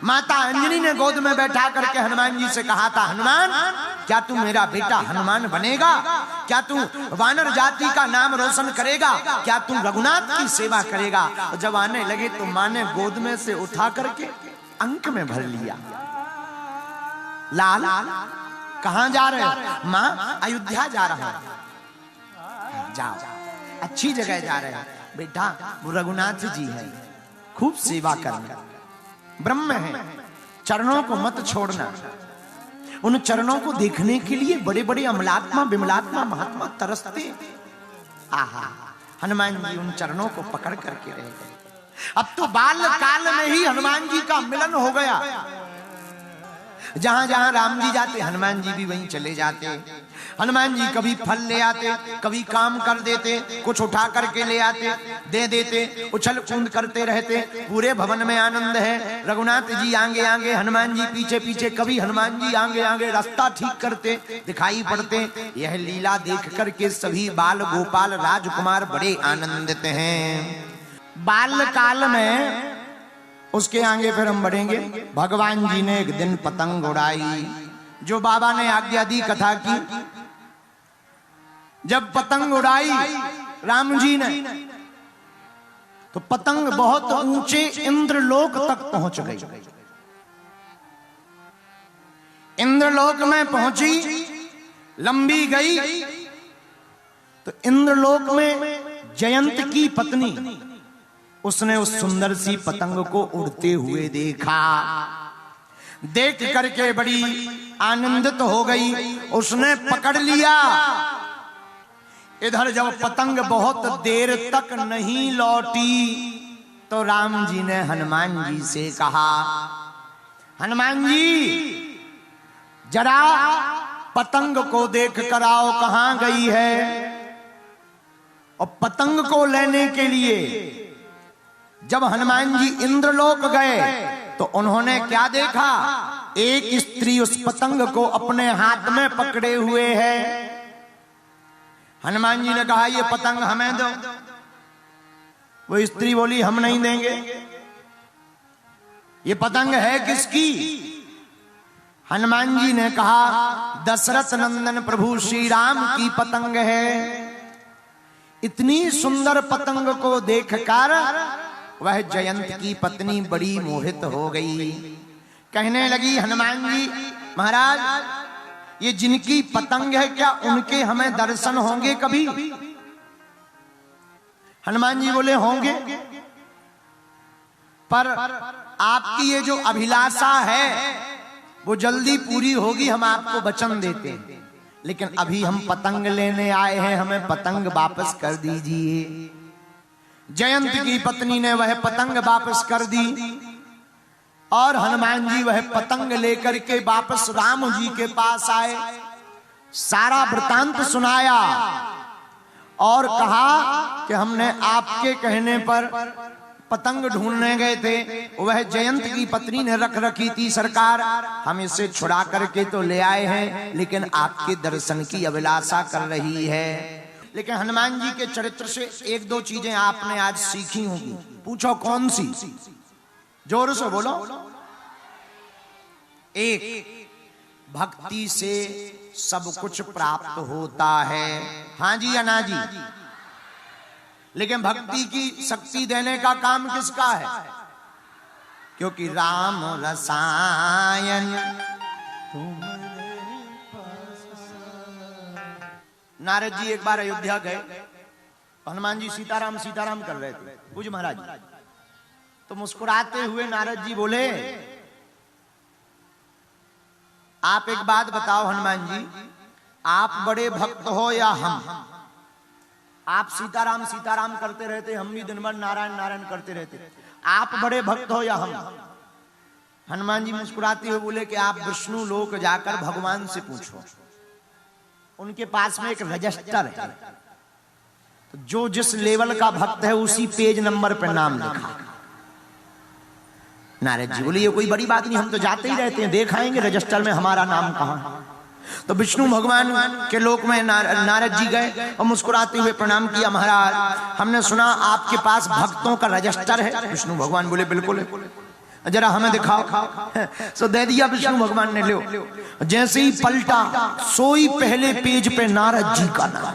माता अंजनी ने गोद में बैठा करके हनुमान जी से कहा था, हनुमान क्या तू मेरा बेटा हनुमान बनेगा? क्या तू वानर जाति का नाम रोशन करेगा? क्या तू रघुनाथ की सेवा करेगा? जब आने लगे तो माँ ने गोद में से उठा करके अंक में भर लिया। लाल कहां जा रहे हो? माँ अयोध्या जा रहा है। जाओ, अच्छी जगह जा रहे हैं बेटा, वो रघुनाथ जी है, खूब सेवा करना, ब्रह्म है, चरणों को मत छोड़ना। उन चरणों को देखने के लिए बड़े बड़े अमलात्मा विमलात्मा महात्मा तरसते। आहा, हनुमान जी उन चरणों को पकड़ करके रह गए। अब तो बाल काल में ही हनुमान जी का मिलन हो गया। जहां जहां राम जी जाते हनुमान जी भी वहीं चले जाते। हनुमान जी कभी फल ले आते, कभी काम कर देते, कुछ उठा करके ले आते, दे देते, उछल कूद करते रहते। पूरे भवन में आनंद है। रघुनाथ जी आगे आगे, हनुमान जी पीछे पीछे। कभी हनुमान जी आगे आगे रास्ता ठीक करते दिखाई पड़ते। यह लीला देख करके सभी बाल गोपाल राजकुमार बड़े आनंदित हैं। बाल काल में उसके आगे फिर हम बढ़ेंगे। भगवान जी ने एक दिन पतंग उड़ाई, जो बाबा ने आज्ञा दी कथा की। जब पतंग उड़ाई राम जी ने, तो पतंग बहुत ऊंचे इंद्रलोक तक पहुंच गई। इंद्रलोक में पहुंची, लंबी गई तो इंद्रलोक में जयंत की पत्नी, उसने उस सुंदर सी पतंग को उड़ते हुए देखा। देख करके बड़ी आनंदित हो गई, उसने पकड़ लिया। इधर जब पतंग बहुत देर तक नहीं लौटी तो राम जी ने हनुमान जी से कहा, हनुमान जी जरा पतंग को देख कर आओ कहां गई है। और पतंग को लेने के लिए जब हनुमान जी इंद्रलोक गए तो उन्होंने क्या देखा? एक स्त्री उस पतंग को अपने हाथ में पकड़े हुए है। हनुमान जी ने कहा, ये पतंग हमें दो। वो स्त्री बोली, हम नहीं देंगे। ये पतंग है किसकी? हनुमान जी ने कहा, दशरथ नंदन प्रभु श्री राम की पतंग है। इतनी सुंदर पतंग को देखकर वह जयंत की पत्नी बड़ी मोहित हो गई। कहने लगी, हनुमान जी महाराज, ये जिनकी पतंग है क्या उनके हमें दर्शन होंगे कभी? हनुमान जी बोले, होंगे, पर आपकी ये जो अभिलाषा है वो जल्दी पूरी होगी, हम आपको वचन देते हैं। लेकिन अभी हम पतंग लेने आए हैं, हमें पतंग वापस कर दीजिए। जयंत की पत्नी ने वह पतंग वापस कर दी और हनुमान जी वह पतंग लेकर के वापस राम जी के पास आए। सारा वृतांत सुनाया और कहा कि हमने आपके कहने पर पतंग ढूंढने गए थे, वह जयंत की पत्नी ने रख रखी थी सरकार, हम इसे छुड़ा करके तो ले आए हैं, लेकिन आपके दर्शन की अभिलाषा कर रही है। लेकिन हनुमान जी के चरित्र से एक दो चीजें आपने आज सीखी होंगी। पूछो कौन सी? जोर से बोलो। एक, भक्ति से सब कुछ प्राप्त होता है। हाँ जी या ना जी? लेकिन भक्ति की शक्ति देने का काम किसका है? क्योंकि राम रसायन नारद जी एक बार अयोध्या गए, हनुमान जी सीताराम सीताराम कर रहे थे, पूज्य महाराज। तो मुस्कुराते हुए नारद जी बोले, आप एक बात बताओ हनुमान जी, आप बड़े भक्त हो या हम? आप सीताराम सीताराम करते रहते, हम भी दिन भर नारायण नारायण करते रहते, आप बड़े भक्त हो या हम? हनुमान जी मुस्कुराते हुए बोले कि आप विष्णु लोक जाकर भगवान से पूछो, उनके पास में एक रजिस्टर है, तो जो जिस लेवल का भक्त है उसी पेज नंबर पर नाम लिखा। नारद जी बोले, ये कोई बड़ी बात नहीं, हम तो जाते ही रहते हैं, देखाएंगे रजिस्टर में हमारा नाम कहां। तो विष्णु भगवान के लोक में नारद जी गए और मुस्कुराते हुए प्रणाम किया, महाराज हमने सुना आपके पास भक्तों का रजिस्टर है। विष्णु भगवान बोले, बिल्कुल है। जरा हमें दिखाओ। सो दे दिया विष्णु भगवान ने, लो। जैसे ही पलटा, सोई पहले पेज पे नारद जी का नाम।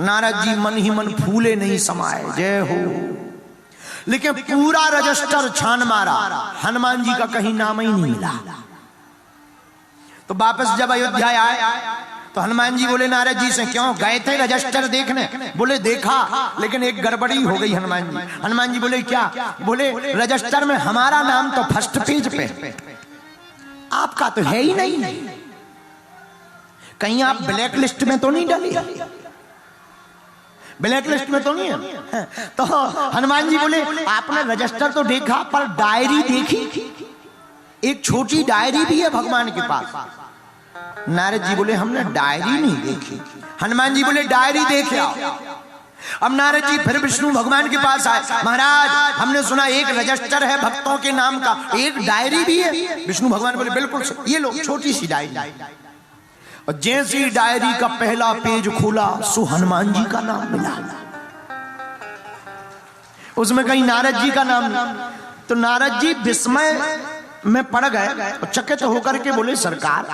नारद जी मन ही मन फूले नहीं समाये, जय हो। लेकिन पूरा रजिस्टर छान मारा, हनुमान जी का कहीं नाम ही नहीं मिला। तो वापस जब अयोध्या आए तो हनुमान जी बोले नारद जी से, क्यों गए थे रजिस्टर देखने? बोले देखा, लेकिन एक गड़बड़ी हो गई हनुमान जी। हनुमान जी बोले क्या? बोले रजिस्टर में हमारा नाम तो फर्स्ट पेज पे, आपका तो है ही नहीं। कहीं आप ब्लैक लिस्ट में तो नहीं डाली? ब्लैक लिस्ट में तो नहीं है। तो हनुमान जी बोले आपने रजिस्टर तो देखा, पर डायरी देखी? एक छोटी डायरी भी है भगवान के पास। नारद जी बोले हमने डायरी नहीं देखी। हनुमान जी बोले डायरी देख आओ। अब नारद जी फिर विष्णु भगवान के पास आए, महाराज हमने सुना एक रजिस्टर है भक्तों के नाम का, एक डायरी भी है। विष्णु भगवान बोले बिल्कुल, ये लो छोटी सी डायरी। और जैसे ही डायरी का पहला पेज खोला, सो हनुमान जी का नाम मिला। उसमें कहीं नारद जी का नाम नहीं। तो नारद जी विस्मय में पड़ गए और चकित होकर के बोले सरकार,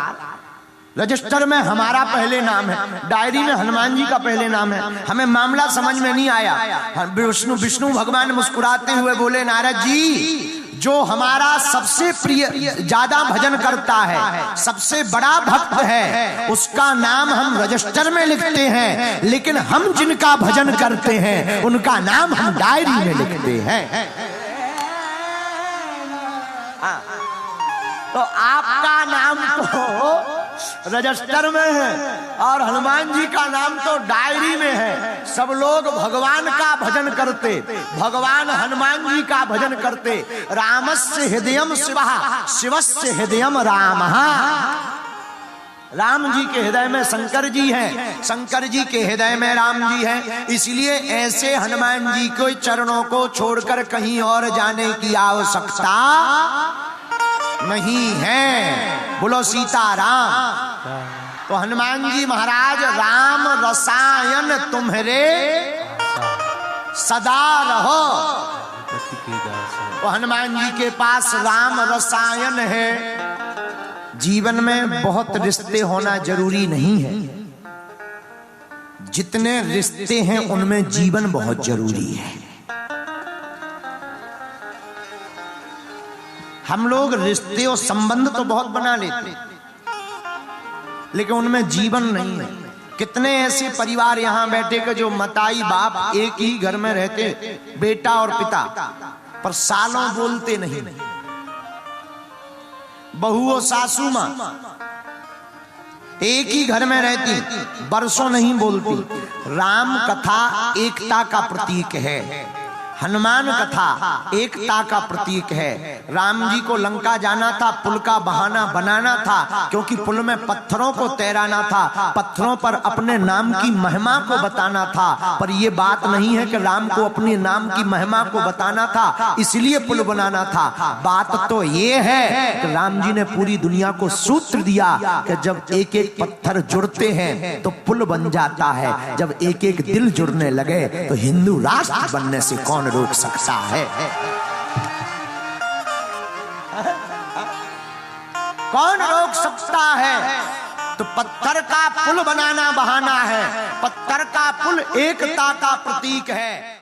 रजिस्टर में हमारा पहले नाम है, डायरी में हनुमान जी का पहले नाम है, हमें मामला समझ में नहीं आया। विष्णु भगवान मुस्कुराते हुए बोले नारद जी, जो हमारा सबसे प्रिय ज्यादा भजन करता है, सबसे बड़ा भक्त है, उसका नाम हम रजिस्टर में लिखते हैं, लेकिन हम जिनका भजन करते हैं उनका नाम हम डायरी में लिखते हैं। तो आपका नाम तो रजिस्टर में है और हनुमान जी का नाम तो डायरी में है। सब लोग भगवान का भजन करते, भगवान हनुमान जी का भजन करते। रामस्य हृदयम शिवः, शिवस्य हृदयम रामः। राम जी के हृदय में शंकर जी हैं, शंकर जी के हृदय में राम जी हैं। इसलिए ऐसे हनुमान जी के चरणों को छोड़कर कहीं और जाने की आवश्यकता नहीं है। बोलो सीताराम। तो हनुमान जी महाराज राम रसायन तुम्हारे सदा रहो। तो हनुमान जी के पास राम रसायन है। जीवन में बहुत रिश्ते होना जरूरी नहीं है, जितने रिश्ते हैं उनमें जीवन बहुत जरूरी है। हम लोग रिश्ते और संबंध तो बहुत बना लेते, लेकिन उनमें जीवन नहीं है। कितने ऐसे परिवार यहाँ बैठे के जो मताई बाप एक ही घर में रहते, बेटा और पिता, पर सालों बोलते नहीं। बहू और सासू माँ एक ही घर में रहती, बरसों नहीं बोलती। राम कथा एकता का प्रतीक है, हनुमान कथा एकता का प्रतीक है। राम जी को लंका जाना था, पुल का बहाना बनाना था, क्योंकि पुल में पत्थरों को तैराना था, पत्थरों पर अपने नाम की महिमा को बताना था। पर यह बात नहीं है कि राम को अपने नाम की महिमा को बताना था इसलिए पुल बनाना था। बात तो ये है कि राम जी ने पूरी दुनिया को सूत्र दिया कि जब एक एक पत्थर जुड़ते हैं तो पुल बन जाता है, जब एक एक दिल जुड़ने लगे तो हिंदू राष्ट्र बनने से कौन रोक सकता है? कौन रोक सकता है? तो पत्थर का पुल बनाना बहाना है, पत्थर का पुल एकता का प्रतीक है।